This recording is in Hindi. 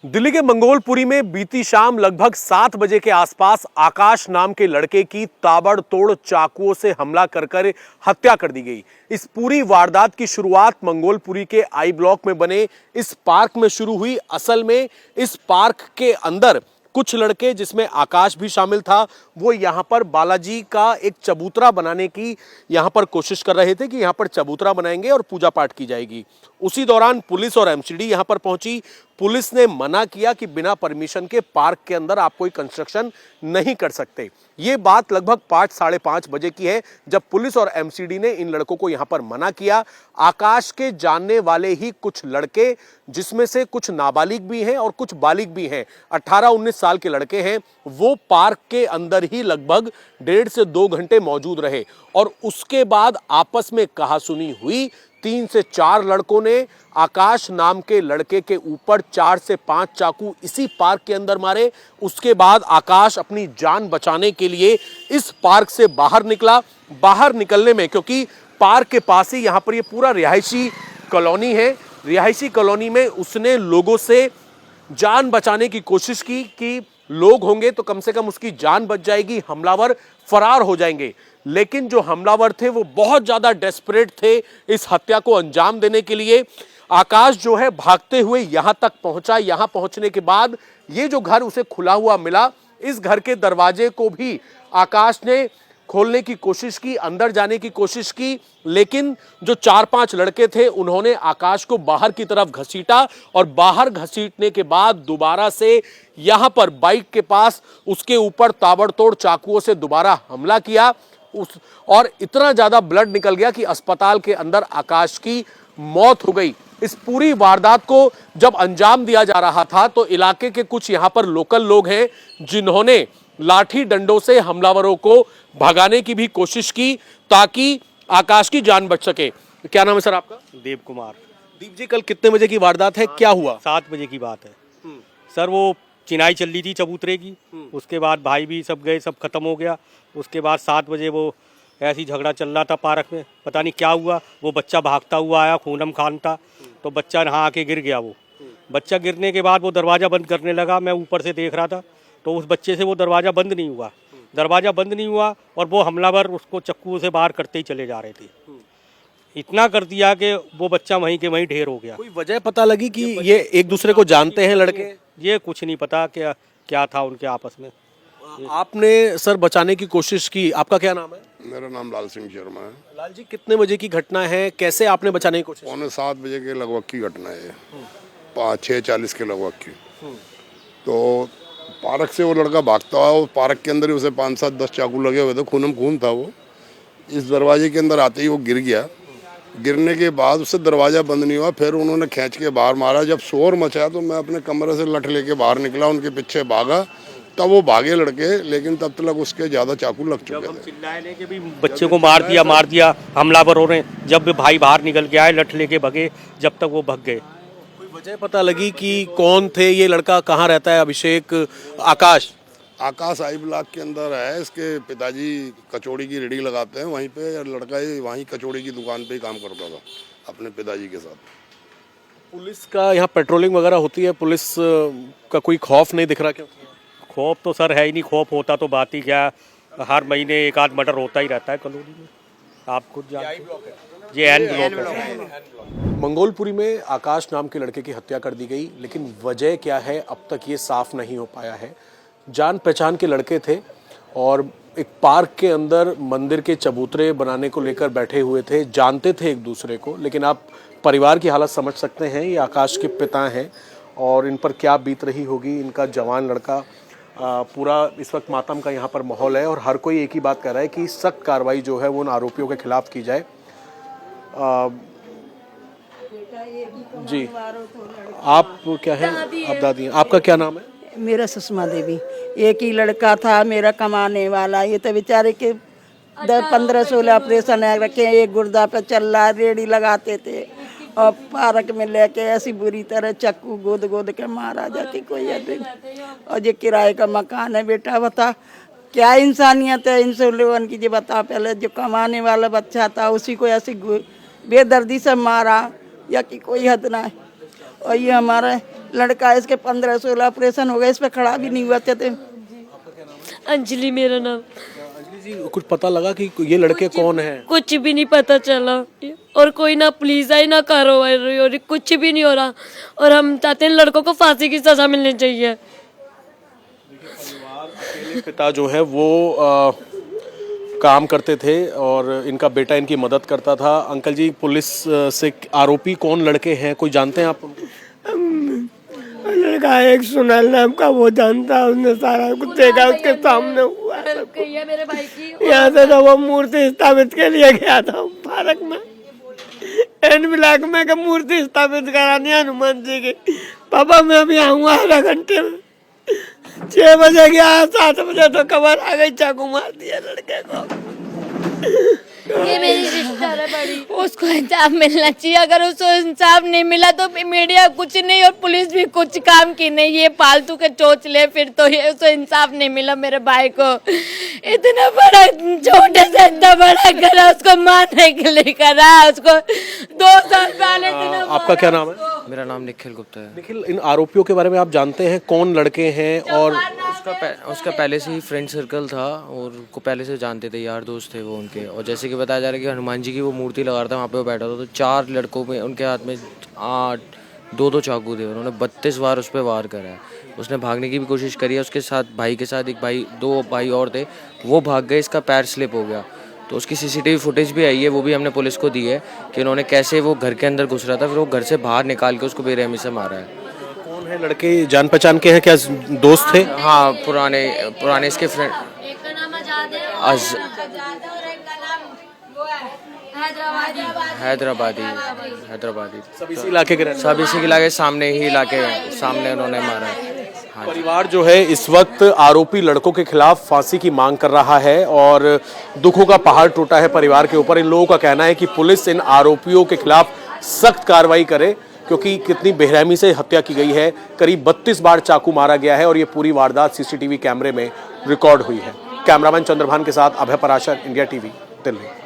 दिल्ली के मंगोलपुरी में बीती शाम लगभग 7 बजे के आसपास आकाश नाम के लड़के की ताबड़तोड़ चाकुओं से हमला कर हत्या कर दी गई। इस पूरी वारदात की शुरुआत मंगोलपुरी के आई ब्लॉक में बने इस पार्क में शुरू हुई। असल में इस पार्क के अंदर कुछ लड़के, जिसमें आकाश भी शामिल था, वो यहां पर बालाजी का एक चबूतरा बनाने की यहां पर कोशिश कर रहे थे कि यहां पर चबूतरा बनाएंगे और पूजा पाठ की जाएगी। उसी दौरान पुलिस और एमसीडी यहां पर पहुंची। पुलिस ने मना किया कि बिना परमिशन के पार्क के अंदर आप कोई कंस्ट्रक्शन नहीं कर सकते। ये बात लगभग 5-5:30 बजे की है, जब पुलिस और एमसीडी ने इन लड़कों को यहां पर मना किया। आकाश के जानने वाले ही कुछ लड़के, जिसमें से कुछ नाबालिग भी हैं और कुछ बालिग भी हैं, 18-19 साल के लड़के हैं, वो पार्क के अंदर ही लगभग 1.5 से 2 घंटे मौजूद रहे और उसके बाद आपस में कहासुनी हुई। 3 से 4 लड़कों ने आकाश नाम के लड़के के ऊपर 4 से 5 चाकू इसी पार्क के अंदर मारे। उसके बाद आकाश अपनी जान बचाने के लिए इस पार्क से बाहर निकला। बाहर निकलने में, क्योंकि पार्क के पास ही यहां पर ये पूरा रिहायशी कॉलोनी है, रिहायशी कॉलोनी में उसने लोगों से जान बचाने की कोशिश की कि लोग होंगे तो कम से कम उसकी जान बच जाएगी, हमलावर फरार हो जाएंगे। लेकिन जो हमलावर थे वो बहुत ज्यादा डेस्परेट थे इस हत्या को अंजाम देने के लिए। आकाश जो है भागते हुए यहां तक पहुंचा। यहां पहुंचने के बाद ये जो घर उसे खुला हुआ मिला, इस घर के दरवाजे को भी आकाश ने खोलने की कोशिश की, अंदर जाने की कोशिश की, लेकिन जो 4-5 लड़के थे उन्होंने आकाश को बाहर की तरफ घसीटा और बाहर घसीटने के बाद दोबारा से यहां पर बाइक के पास उसके ऊपर ताबड़तोड़ चाकुओं से दोबारा हमला किया। और इतना ज्यादा ब्लड निकल गया कि अस्पताल के अंदर आकाश की मौत हो गई। इस पूरी वारदात को जब अंजाम दिया जा रहा था तो इलाके के कुछ यहां पर लोकल लोग हैं जिन्होंने लाठी डंडों से हमलावरों को भगाने की भी कोशिश की ताकि आकाश की जान बच सके। क्या नाम है सर आपका? देव कुमार। दीप जी, कल कितने बजे की वारदात है, क्या हुआ? 7 बजे की बात है सर। वो चिनाई चल रही थी चबूतरे की, उसके बाद भाई भी सब गए, सब खत्म हो गया। उसके बाद 7 बजे वो ऐसी झगड़ा चल रहा था पार्क में, पता नहीं क्या हुआ। वो बच्चा भागता हुआ आया, खूनम खान था, तो बच्चा नहा के गिर गया। वो बच्चा गिरने के बाद वो दरवाज़ा बंद करने लगा। मैं ऊपर से देख रहा था तो उस बच्चे से वो दरवाज़ा बंद नहीं हुआ। दरवाज़ा बंद नहीं हुआ और वो हमलावर उसको चक्कू से बाहर करते ही चले जा रहे थे। इतना कर दिया कि वो बच्चा वहीं के वहीं ढेर हो गया। कोई वजह पता लगी कि ये एक दूसरे को जानते हैं लड़के? ये कुछ नहीं पता क्या था उनके आपस में। आपने सर बचाने की कोशिश की, आपका क्या नाम है? मेरा नाम लाल सिंह शर्मा है। लाल जी, कितने बजे की घटना है, कैसे आपने बचाने की कोशिश? 7:15 बजे के लगभग की घटना है, 6:40 के लगभग की। तो पार्क से वो लड़का भागता हुआ, वो पार्क के अंदर ही उसे 5-7-10 चाकू लगे हुए थे, खूनम खून था। वो इस दरवाजे के अंदर आते ही वो गिर गया। गिरने के बाद उससे दरवाज़ा बंद नहीं हुआ, फिर उन्होंने खींच के बाहर मारा। जब शोर मचा तो मैं अपने कमरे से लठ लेके बाहर निकला, उनके पीछे भागा, तब वो भागे लड़के, लेकिन तब तक उसके ज़्यादा चाकू लग चुके थे। चिल्लाए कि भी बच्चे को मार दिया हमलावरों ने। जब भाई बाहर निकल के आए, लठ लेके भगे, जब तक वो भग गए। कोई वजह पता लगी कि कौन थे ये लड़का, कहाँ रहता है अभिषेक? आकाश आई ब्लॉक के अंदर है। इसके पिताजी कचौड़ी की रेडी लगाते हैं, वहीं पे लड़का वहीं कचौड़ी की दुकान पे ही काम करता था अपने पिताजी के साथ। पुलिस का यहाँ पेट्रोलिंग वगैरह होती है, पुलिस का कोई खौफ नहीं दिख रहा क्या? खौफ तो सर है ही नहीं। खौफ होता तो बात ही क्या, हर महीने 1-8 मर्डर होता ही रहता है कॉलोनी में, आप खुद जानते। ये एन ब्लॉक है। मंगोलपुरी में आकाश नाम के लड़के की हत्या कर दी गई, लेकिन वजह क्या है अब तक ये साफ नहीं हो पाया है। जान पहचान के लड़के थे और एक पार्क के अंदर मंदिर के चबूतरे बनाने को लेकर बैठे हुए थे, जानते थे एक दूसरे को। लेकिन आप परिवार की हालत समझ सकते हैं, ये आकाश के पिता हैं और इन पर क्या बीत रही होगी। इनका जवान लड़का, पूरा इस वक्त मातम का यहाँ पर माहौल है और हर कोई एक ही बात कर रहा है कि सख्त कार्रवाई जो है वो उन आरोपियों के खिलाफ की जाए। जी, आप क्या है? आप दादी हैं। आपका क्या नाम है? मेरा सुषमा देवी। एक ही लड़का था मेरा कमाने वाला। ये तो बेचारे के 10-15-16 ऑपरेशन रखे, एक गुर्दा पे चल रहा, रेडी लगाते थे और पार्क में लेके ऐसी बुरी तरह चक्कू गोद गोद के मारा जाके कोई आदमी। और ये किराए का मकान है बेटा, बता क्या इंसानियत है इन सब लोगों की। जो बता, पहले जो कमाने वाला बच्चा था उसी को ऐसी बेदर्दी से मारा, या कि कोई हद ना है। और ये हमारा लड़का है, इसके 15-16 ऑपरेशन हो गए, इस पे खड़ा भी नहीं हुआ थे। अंजलि मेरा नाम। अंजलि जी, कुछ पता लगा कि ये लड़के कौन हैं? कुछ भी नहीं पता चला और कोई ना पुलिस आई ना कार्रवाई हो रही, कुछ भी नहीं हो रहा और हम चाहते हैं लड़कों को फांसी की सजा मिलनी चाहिए। अकेले पिता जो है वो काम करते थे और इनका बेटा इनकी मदद करता था। अंकल जी, पुलिस से आरोपी कौन लड़के हैं, कोई जानते हैं आप? लड़का एक सुनाल नाम का, वो जानता, उसने सारा कुछ देखा, उसके सामने हुआ। मेरे भाई की यहाँ से तो वो मूर्ति स्थापित के लिए गया था पार्क में, एन ब्लॉक में का मूर्ति स्थापित करानी हनुमान जी की। पापा मैं अभी आऊँगा आधा घंटे में। 6 बजे गया, 7 बजे तो खबर आ गई, चाकू मार दिया लड़के को। ये मेरी सिस्टर है बड़ी। उसको इंसाफ मिलना चाहिए। अगर उसको इंसाफ नहीं मिला तो मीडिया कुछ नहीं और पुलिस भी कुछ काम की नहीं, ये फालतू के चोच ले फिर तो ये उसको इंसाफ नहीं मिला। मेरे भाई को इतना बड़ा, छोटे से इतना बड़ा करा, उसको मारने के लिए करा, उसको 2 साल पहले। आपका क्या नाम है? मेरा नाम निखिल गुप्ता है। निखिल, इन आरोपियों के बारे में आप जानते हैं कौन लड़के हैं? और उसका पहले से ही फ्रेंड सर्कल था और उनको पहले से जानते थे, यार दोस्त थे वो उनके। और जैसे कि बताया जा रहा है कि हनुमान जी की वो मूर्ति लगा रहा था, वहाँ पे वो बैठा था, तो 4 लड़कों में उनके हाथ में 2 चाकू थे। उन्होंने 32 बार उस पर वार करा है। उसने भागने की भी कोशिश करी है। उसके साथ भाई के साथ 2 भाई और थे, वो भाग गए, इसका पैर स्लिप हो गया। तो उसकी CCTV फुटेज भी आई है, वो भी हमने पुलिस को दी है कि उन्होंने कैसे वो घर के अंदर घुस रहा था, फिर वो घर से बाहर निकाल के उसको बेरहमी से मारा है। कौन है लड़के? जान पहचान के हैं क्या? दोस्त थे? हाँ, पुराने इसके फ्रेंड। एक का नाम आजाद है हैदराबादी सब इसी इलाके के रहने सब इसी इलाके सामने उन्होंने मारा है। हाँ, परिवार जो है इस वक्त आरोपी लड़कों के खिलाफ फांसी की मांग कर रहा है और दुखों का पहाड़ टूटा है परिवार के ऊपर। इन लोगों का कहना है कि पुलिस इन आरोपियों के खिलाफ सख्त कार्रवाई करे, क्योंकि कितनी बेरहमी से हत्या की गई है। करीब 32 बार चाकू मारा गया है और ये पूरी वारदात CCTV कैमरे में रिकॉर्ड हुई है। कैमरामैन चंद्रभान के साथ अभय पराशर, इंडिया TV, दिल्ली।